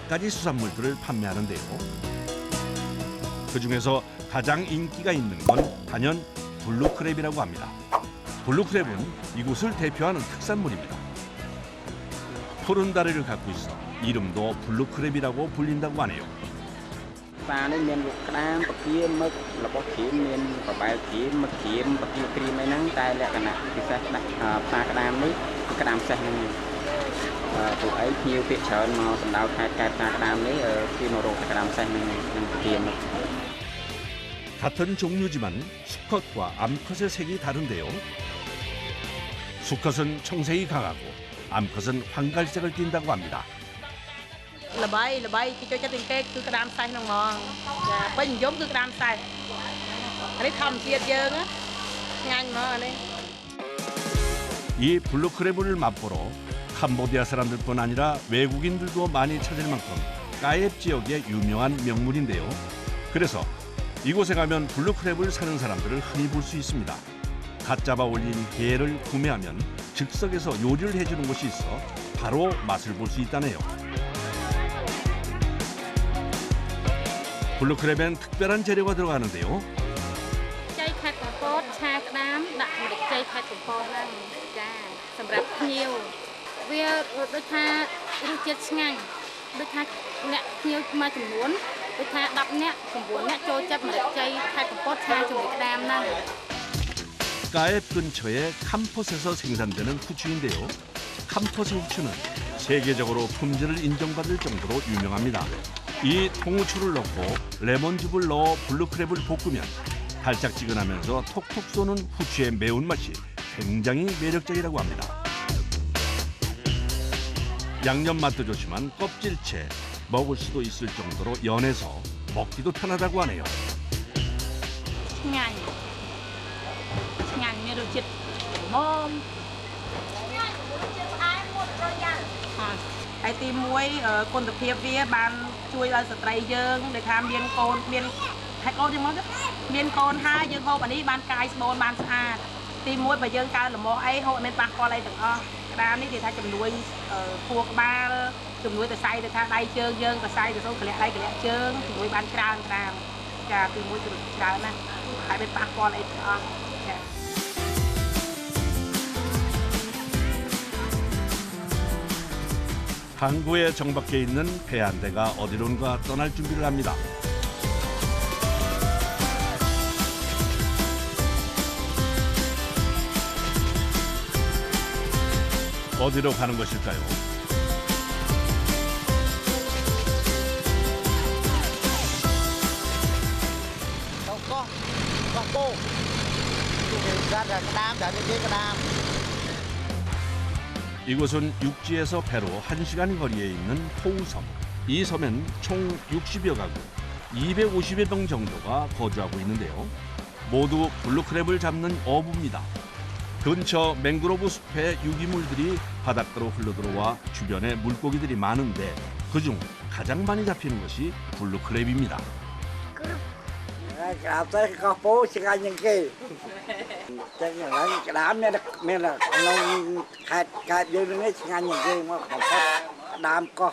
가지 수산물들을 판매하는데요. 그중에서 가장 인기가 있는 건 단연 블루크랩이라고 합니다. 블루크랩은 이곳을 대표하는 특산물입니다. 푸른 다리를 갖고 있어 이름도 블루크랩이라고 불린다고 하네요. ปลาនេះមានក្តាមពគាមឹករបស់ក្រៀមមានប្របែកក្រៀមមឹកក្រៀមពគាក្រៀមអីហ្នឹងតែលក្ខណៈពិសេសដាក់ផ្សាក្តាមនេះក្តាមសេះហ្នឹងពួកអីភ្ញៀវភាគច្រើនមកសម្ដៅខេត្តកែបផ្សាក្តាមនេះគឺមករកក្តាមសេះហ្នឹងនឹងពគាមឹក 같은 종류지만 수컷과 암컷의 색이 다른데요. 수컷은 청색이 강하고 암컷은 황갈색을 띈다고 합니다. ល្បីគេចូលចិត្តទាំងគេគឺក្តាមសេះហ្នឹងហ្មងចាពេញនិយមគឺក្តាមសេះអានេះធម្មជាតិយើងឆ្ងាញ់ហ្មងអានេះ 이 블루크랩을 맛보러 캄보디아 사람들뿐 아니라 외국인들도 많이 찾을 만큼 까옙 지역의 유명한 명물인데요. 그래서 이곳에 가면 블루크랩을 사는 사람들을 흔히 볼 수 있습니다. 갓 잡아 올린 게를 구매하면 즉석에서 요리를 해주는 곳이 있어 바로 맛을 볼 수 있다네요. 블루크랩엔 특별한 재료가 들어가는데요. ចៃខាត់កំពតឆាក្តាមដាក់ម្រេចចៃខាត់កំពតហ្នឹងចាសម្រាប់ភ្ញៀវវាដូចថារសជាតិឆ្ងាញ់ដូចថាអ្នកភ្ញៀវមួយចំនួនដូចថា10នាក់9នាក់ចូលចិត្តម្រេចចៃខាត់កំពតឆាជាមួយក្តាមហ្នឹង 까옙 근처의 캄폿에서 생산되는 후추인데요. 캄폿의 후추는 세계적으로 품질을 인정받을 정도로 유명합니다. 이 통후추를 넣고 레몬즙을 넣어 블루크랩을 볶으면 달짝지근하면서 톡톡 쏘는 후추의 매운맛이 굉장히 매력적이라고 합니다. 양념 맛도 좋지만 껍질채 먹을 수도 있을 정도로 연해서 먹기도 편하다고 하네요. ឆ្ងាញ់មានរសជាតិល្មមហើយទី1គុណភាពវាបានជួយដល់ស្ត្រីយើងដែលថាមានកូនមានកូនយើងមកមានកូនហើយយើងហូបអានេះបានកាយស្បូនបានស្អាតទី1បើយើងកើលម្អអីហូបអត់មានប៉ះពាល់អីទាំងអស់ក្តាមនេះគេថាជំនួយខួរក្បាលជំនួយទៅសៃទៅថាដៃជើងយើងទៅសៃទៅសូវក្លាក់ដៃក្លាក់ជើងជំនួយបានច្រើនក្តាមចាទី1គឺច្រើនណាស់ហើយមិនប៉ះពាល់អីទាំងអស់ចា 항구에 정박해 있는 배 한 대가 어디론가 떠날 준비를 합니다. 어디로 가는 것일까요? 이곳은 육지에서 배로 1시간 거리에 있는 포우섬. 이 섬엔 총 60여 가구, 250여 명 정도가 거주하고 있는데요. 모두 블루크랩을 잡는 어부입니다. 근처 맹그로브 숲의 유기물들이 바닷가로 흘러들어와 주변에 물고기들이 많은데 그중 가장 많이 잡히는 것이 블루크랩입니다. 앞서 có xin anh những kia chắc là cái đám này là nông khai dương nó xin anh những kia mà không có đám có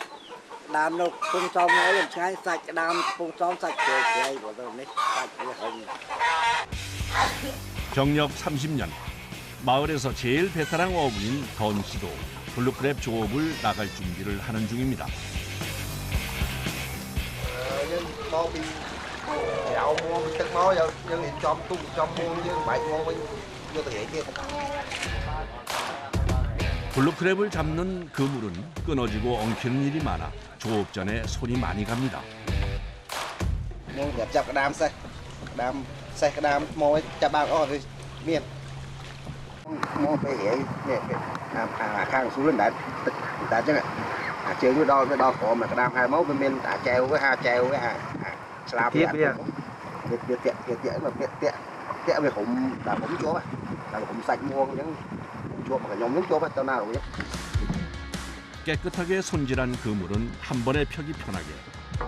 đám đâu phun xong nó làm xin anh sạch đám phun xong sạch rồi của tôi này sạch không. 경력 30년, 마을에서 제일 베테랑 어부인 던 씨도 블루크랩 조업을 나갈 준비를 하는 중입니다. dạo mua chất máu dân hiện trong mua với bảy mua vô từ vậy kia. 블루크랩을 잡는 그물은 끊어지고 엉키는 일이 많아 조업 전에 손이 많이 갑니다. Mua nhập chặt cái đam mua chặt bao đó thì miên. Mua phải vậy nè khang xuống lên đã chứ chơi với đo khổ mà cái đam hai máu bên bên đã treo với ha treo với làm tiếp đi tiện mà tiện về hùng là hùng chỗ là hùng sạch mua những chỗ mà nhóm những chỗ mà tao nào vậy. 깨끗하게 손질한 그물은 한 번에 펴기 편하게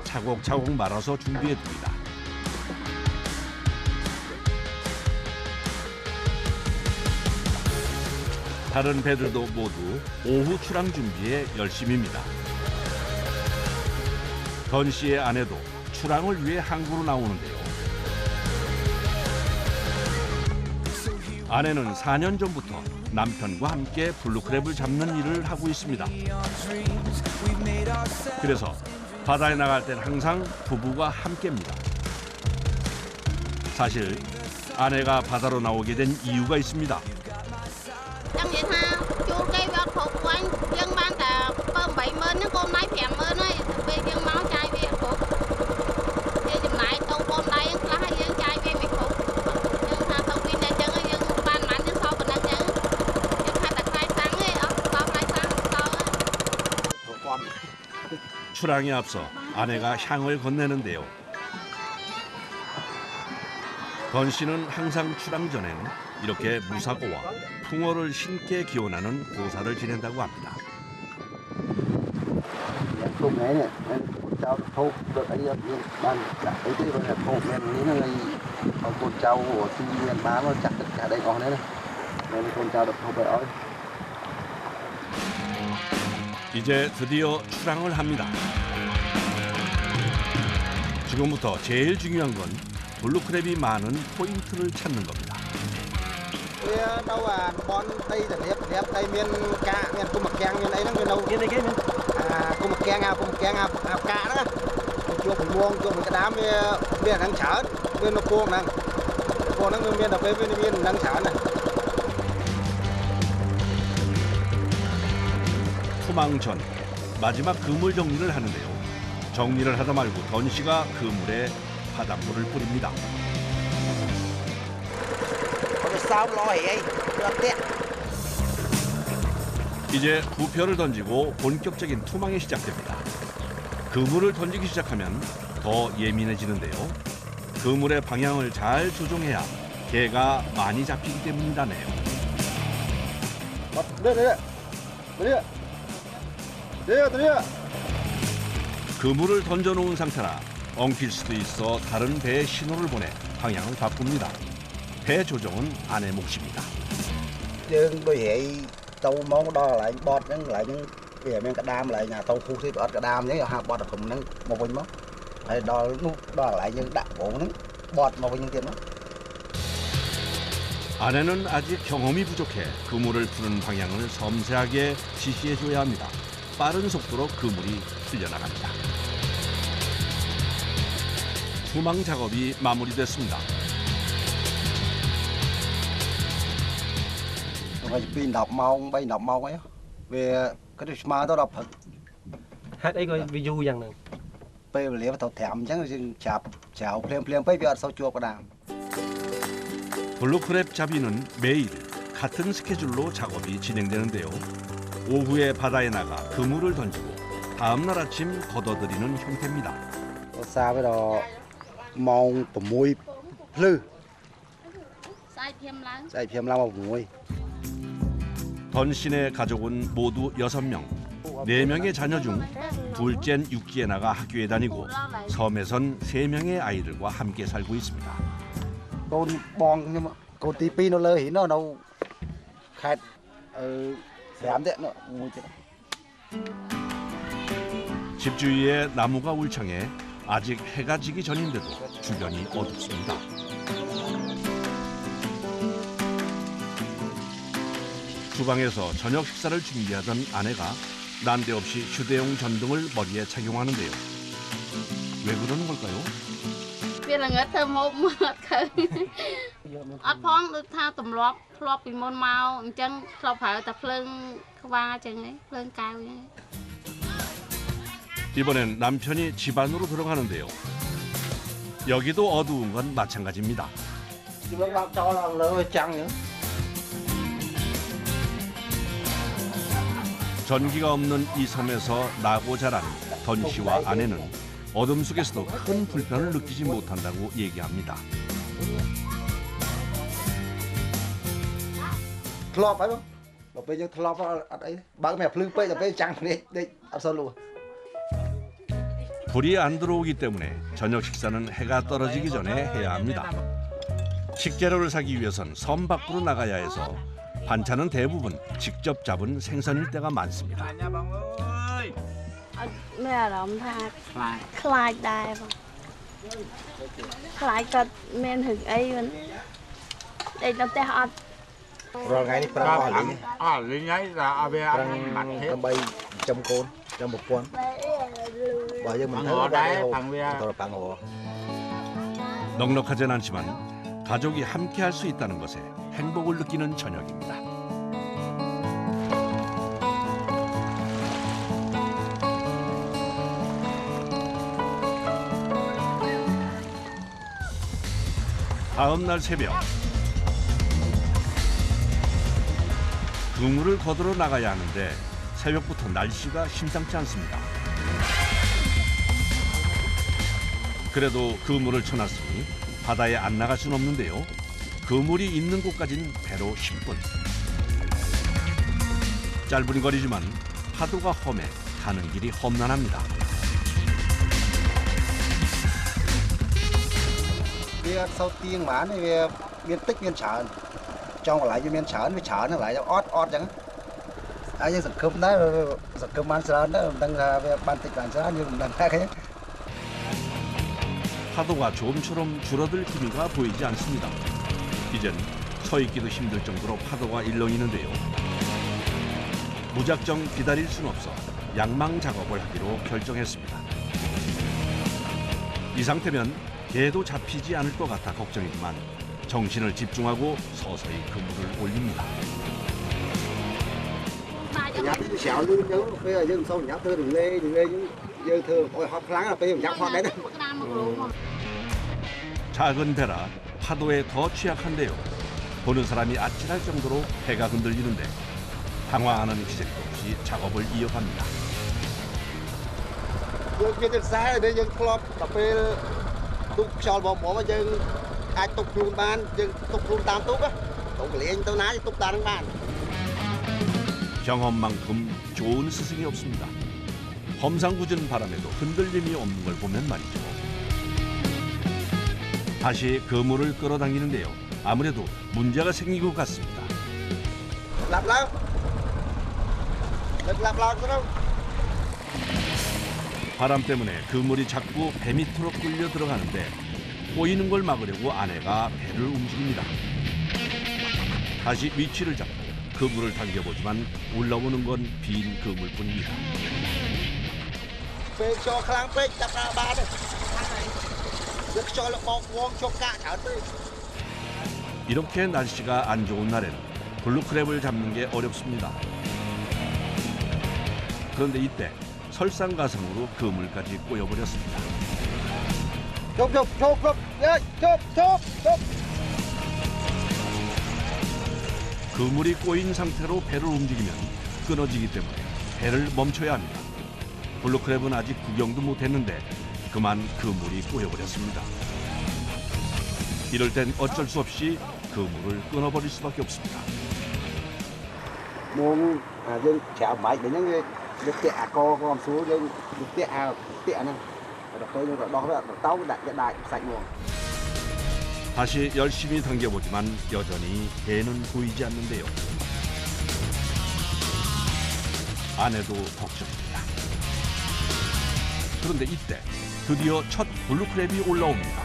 차곡차곡 말아서 준비해 둡니다. 다른 배들도 모두 오후 출항 준비에 열심입니다. 던 씨의 아내도 출항을 위해 항구로 나오는데요. 아내는 4년 전부터 남편과 함께 블루크랩을 잡는 일을 하고 있습니다. 그래서 바다에 나갈 땐 항상 부부가 함께입니다. 사실 아내가 바다로 나오게 된 이유가 있습니다. Đang vậy tha, chú cây vọt phục của anh, dân ban cả bơm 70 nó con nái 50 này, về dân máu chai về phục. Về dùm lại tàu con đây lá dân chai về mày phục. Dân tha tàu pin này chân dân ban mắn dân sau còn đang dân. Dân tha đặt khai sáng ấy, bao khai sáng sau ấy. 출항에 앞서 아내가 향을 건네는데요. 던 씨는 항상 출항 전에는 이렇게 무사고와 풍어를 신께 기원하는 고사를 지낸다고 합니다. Không đấy này, cháu thâu được ấy ban cả ấy thì là thâu men này con cháu của sinh viên bán nó chặt tất cả đây có đấy này, nên con cháu được thâu về ơi. 이제 드디어 출항을 합니다. 지금부터 제일 중요한 건 블루크랩이 많은 포인트를 찾는 겁니다. Đâu à bon tây là đẹp tây miền ca miền cung mực giang miền ấy nó miền đâu miền này kia miền cung mực giang ao ca đó chua cùng muông chua cùng cái đám miền đang chở miền nó cuồng đang cuồng nó miền là miền đang chở này. 투망 전 마지막 그물 정리를 하는데요. 정리를 하다 말고 던 씨가 그물에 바닷물을 뿌립니다. Sao lo hề 이제 부표를 던지고 본격적인 투망이 시작됩니다. 그물을 던지기 시작하면 더 예민해지는데요. 그물의 방향을 잘 조종해야 개가 많이 잡히기 때문이라네요. 그물을 던져놓은 상태라 엉킬 수도 있어 다른 배에 신호를 보내 방향을 바꿉니다. 배 조종은 아내 몫입니다. Dương đôi hệ tàu mong đo lại bọt những lại những bây giờ mình cả đam lại nhà tàu khu xí bọt cả đam những hai bọt cùng những một bình mất hay đo đo lại những đạn bộ những bọt một bình tiền mất. 아내는 아직 경험이 부족해 그물을 푸는 방향을 섬세하게 지시해줘야 합니다. 빠른 속도로 그물이 풀려나갑니다. 투망 작업이 마무리됐습니다. Phải pin đọc mau bay đọc mau ấy về cái điều mà tao đọc thật hát ấy coi video rằng này bây giờ lấy tao thèm chẳng là chạp chảo plem bây giờ sau chua có đàm. 블루크랩 잡이는 매일 같은 스케줄로 작업이 진행되는데요. 오후에 바다에 나가 그물을 던지고 다음 날 아침 걷어들이는 형태입니다. Xa với đó mong tụi mui lư Sai thêm lắm. chạy phim lao mui. 던 씨네 가족은 모두 6명. 4명의 자녀 중 둘째는 육지에 나가 학교에 다니고 섬에선 3명의 아이들과 함께 살고 있습니다. Con bong nhưng mà con tí pi nó lơ hỉ nó đâu khai giảm đấy nó mui chứ. 집 주위에 나무가 울창해 아직 해가 지기 전인데도 주변이 어둡습니다. 주방에서 저녁 식사를 준비하던 아내가 난데없이 휴대용 전등을 머리에 착용하는데요. 왜 그러는 걸까요? Vì là người thơ một mượt khơi. Ất phong được tha tùm lọp vì môn mau, chân lọp phải tập lưng qua chân ấy, lưng cao ấy. 이번엔 남편이 집 안으로 들어가는데요. 여기도 어두운 건 마찬가지입니다. Chứ bác cho là lơ trăng nữa. 전기가 없는 이 섬에서 나고 자란 던 씨와 아내는 어둠 속에서도 큰 불편을 느끼지 못한다고 얘기합니다. Thọp phải không? Đọc bây giờ thọp ở đấy. Bác mẹ lưng bây giờ bây trăng đây absolute. 불이 안 들어오기 때문에 저녁 식사는 해가 떨어지기 전에 해야 합니다. 식재료를 사기 위해선 섬 밖으로 나가야 해서 반찬은 대부분 직접 잡은 생선일 때가 많습니다. មានអារម្មណ៍ថា ខ្លាច ខ្លាចដែរបងខ្លាចគាត់មានរឿងអីមិនដេកនៅផ្ទះអត់ rồi ngày đi prang ở lính អស់លីងហើយដល់វា prang បាត់ទេ tầm bay trăm côn trăm một con bây giờ mình thấy Bằng là hồ ba đấy, cái hồ bằng bia. tôi là bằng hồ 넉넉하진 않지만 가족이 함께할 수 있다는 것에 행복을 느끼는 저녁입니다. 다음 날 새벽 그물을 거들어 나가야 하는데 새벽부터 날씨가 심상치 않습니다. 그래도 그물을 쳐놨으니 바다에 안 나갈 순 없는데요. 그물이 있는 곳까진 배로 10분. 짧은 거리지만 파도가 험해 가는 길이 험난합니다. Bia sau tiên mà này bia biên tích biên chởn trong lại cho biên chởn nó lại cho ót chẳng ai như giật cơm đấy giật cơm ăn sờ đó đang ban tích ăn sờ như đang cái 파도가 조금처럼 줄어들 기미가 보이지 않습니다. 이젠 서 있기도 힘들 정도로 파도가 일렁이는데요. 무작정 기다릴 순 없어 양망 작업을 하기로 결정했습니다. 이 상태면 개도 잡히지 않을 것 같아 걱정이지만 정신을 집중하고 서서히 그물을 올립니다. nhà thì xéo luôn chứ bây giờ dân sau nhắc thơ đừng lê dân thơ ôi họ láng là bây giờ nhắc họ đấy 작은 배라 파도에 더 취약한데요. 보는 사람이 아찔할 정도로 배가 흔들리는데 당황하는 기색도 없이 작업을 이어갑니다. dân dân xa đây dân club cà phê tục xòi bò mỏ mà dân ai tục luôn ban dân tục luôn tam túc á tục liền tôi nói tục ta đang ban 경험만큼 좋은 스승이 없습니다. 험상궂은 바람에도 흔들림이 없는 걸 보면 말이죠. 다시 그물을 끌어당기는데요. 아무래도 문제가 생긴 것 같습니다. lặp lao đâu 바람 때문에 그물이 자꾸 배 밑으로 끌려 들어가는데 꼬이는 걸 막으려고 아내가 배를 움직입니다. 다시 위치를 잡고 그물을 당겨보지만 올라오는 건 빈 그물뿐입니다. phê cho khang phê chặt ra ba đây được cho là bọc vuông cho cả thảo tươi 이렇게 날씨가 안 좋은 날에는 블루크랩을 잡는 게 어렵습니다. 그런데 이때 설상가상으로 그물까지 꼬여버렸습니다. chốt 그물이 꼬인 상태로 배를 움직이면 끊어지기 때문에 배를 멈춰야 합니다. 블루크랩은 아직 구경도 못했는데 그만 그물이 꼬여버렸습니다. 이럴 땐 어쩔 수 없이 그물을 끊어버릴 수밖에 없습니다. muốn dân chảo máy để những được tẹt co con xuống dân được tẹt này rồi tôi như đó là tao đại sạch luôn 다시 열심히 당겨보지만 여전히 배는 보이지 않는데요. 아내도 걱정입니다. 그런데 이때 드디어 첫 블루크랩이 올라옵니다.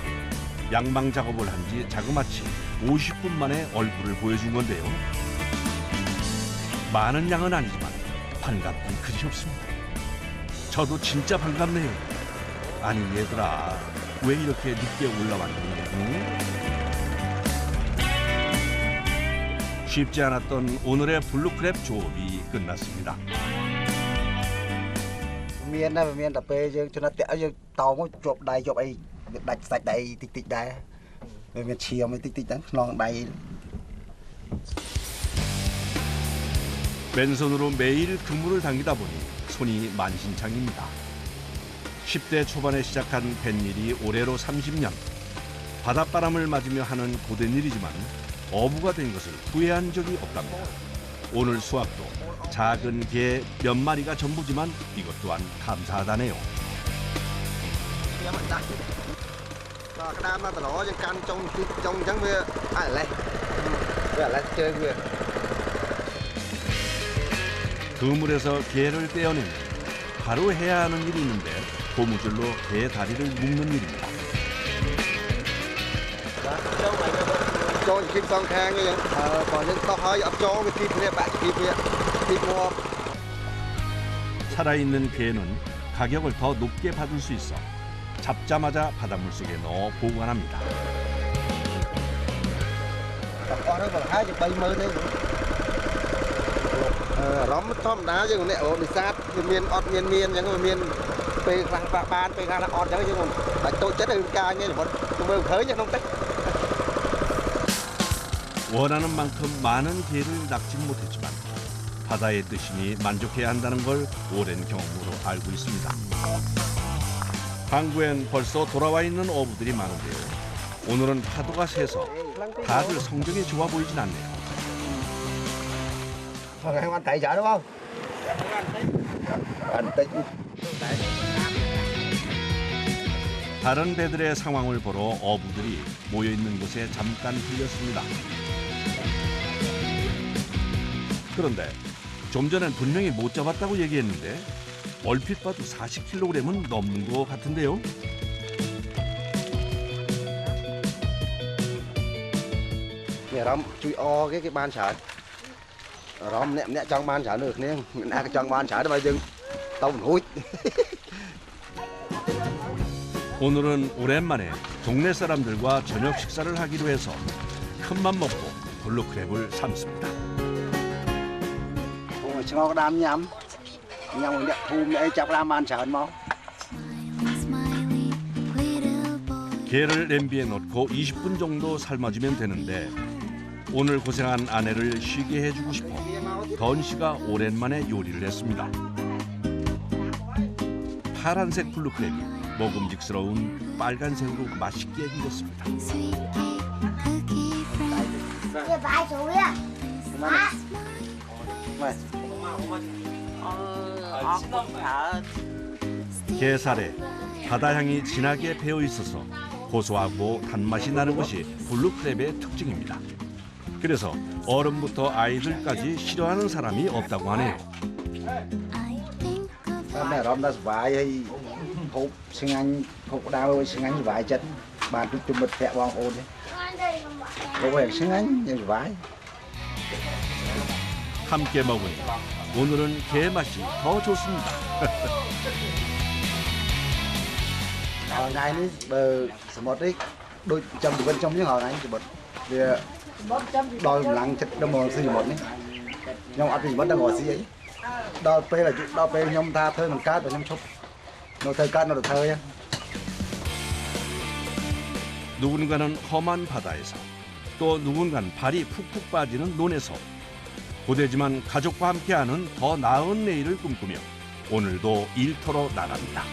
양망 작업을 한 지 자그마치 50분 만에 얼굴을 보여준 건데요. 많은 양은 아니지만 반갑긴 그리 없습니다. 저도 진짜 반갑네요. 아니 얘들아 왜 이렇게 늦게 올라왔니? 응? 쉽지 않았던 오늘의 블루크랩 조업이 끝났습니다. miền này miền tập về cho nó tẹt giờ tàu mới chụp ấy đặt sạch đầy tịch đây miền chiều mới tịch đấy non đầy 맨손으로 매일 그물을 당기다 보니 손이 만신창입니다. 10대 초반에 시작한 뱃일이 올해로 30년. 바닷바람을 맞으며 하는 고된 일이지만 어부가 된 것을 후회한 적이 없답니다. 오늘 수확도 작은 개 몇 마리가 전부지만 이것 또한 감사하다네요. cái đám nó tao cho căn trong trắng về lại chơi về 그물에서 개를 떼어내면 바로 해야 하는 일이 있는데 고무줄로 개 다리를 묶는 일입니다. cho kim song khang như vậy còn những tao hơi ấp cho cái kim này bạn kim mua 살아있는 개는 가격을 더 높게 받을 수 있어 잡자마자 바닷물 속에 넣어 보관합니다. con nó vào 20 đấy róm thom đá chứ còn nè ở đi sát miền ọt miền những người miền về hàng ban về hàng ọt chứ còn bạch tôi chết được ca như một chúng khởi chứ không tích. 원하는 만큼 많은 개를 낚지는 못했지만 바다의 뜻이니 만족해야 한다는 걸 오랜 경험으로 알고 있습니다. 항구엔 벌써 돌아와 있는 어부들이 많은데요. 오늘은 파도가 세서 다들 성적이 좋아 보이진 않네요. Thằng anh tại chợ đúng không? Anh tích. 다른 배들의 상황을 보러 어부들이 모여있는 곳에 잠깐 들렸습니다. 그런데 좀 전엔 분명히 못 잡았다고 얘기했는데 얼핏 봐도 40kg은 넘는 것 같은데요. Nhà rắm chui o cái ban chợ. Rắm nè trong ban chợ được nè, nè trong ban chợ đó bây giờ tao hối. 오늘은 오랜만에 동네 사람들과 저녁 식사를 하기로 해서 큰맘 먹고 블루크랩을 삶습니다. Ngọc đam nhắm nhắm để thu mẹ chọc ra màn sờn mau. 게를 냄비에 넣고 20분 정도 삶아주면 되는데 오늘 고생한 아내를 쉬게 해주고 싶어 던 씨가 오랜만에 요리를 했습니다. 파란색 블루크랩이 먹음직스러운 빨간색으로 맛있게 익었습니다. 게살에 바다향이 진하게 배어 있어서 고소하고 단맛이 나는 것이 블루크랩의 특징입니다. 그래서 어른부터 아이들까지 싫어하는 사람이 없다고 하네요. Mẹ rắm đã vải hay hộp sinh anh hộp đào sinh anh vải chất bàn chút chút bật vẹn vòng ôn đấy. Hộp về sinh anh như vải. 함께 먹으니 오늘은 게 맛이 더 좋습니다. Hồi nay ní bờ một đấy đôi trăm bên trong những hồi này thì bật vì đôi lăng chất đâm mồm xì một đấy nhưng ăn thì vẫn đang ngồi xì ấy đôi pe là đôi pe nhom tha thơi bằng cát và nhom chúc nó thơi cát nó được thơi á. 누군가는 험한 바다에서 또 누군가는 발이 푹푹 빠지는 논에서 고되지만 가족과 함께하는 더 나은 내일을 꿈꾸며 오늘도 일터로 나갑니다.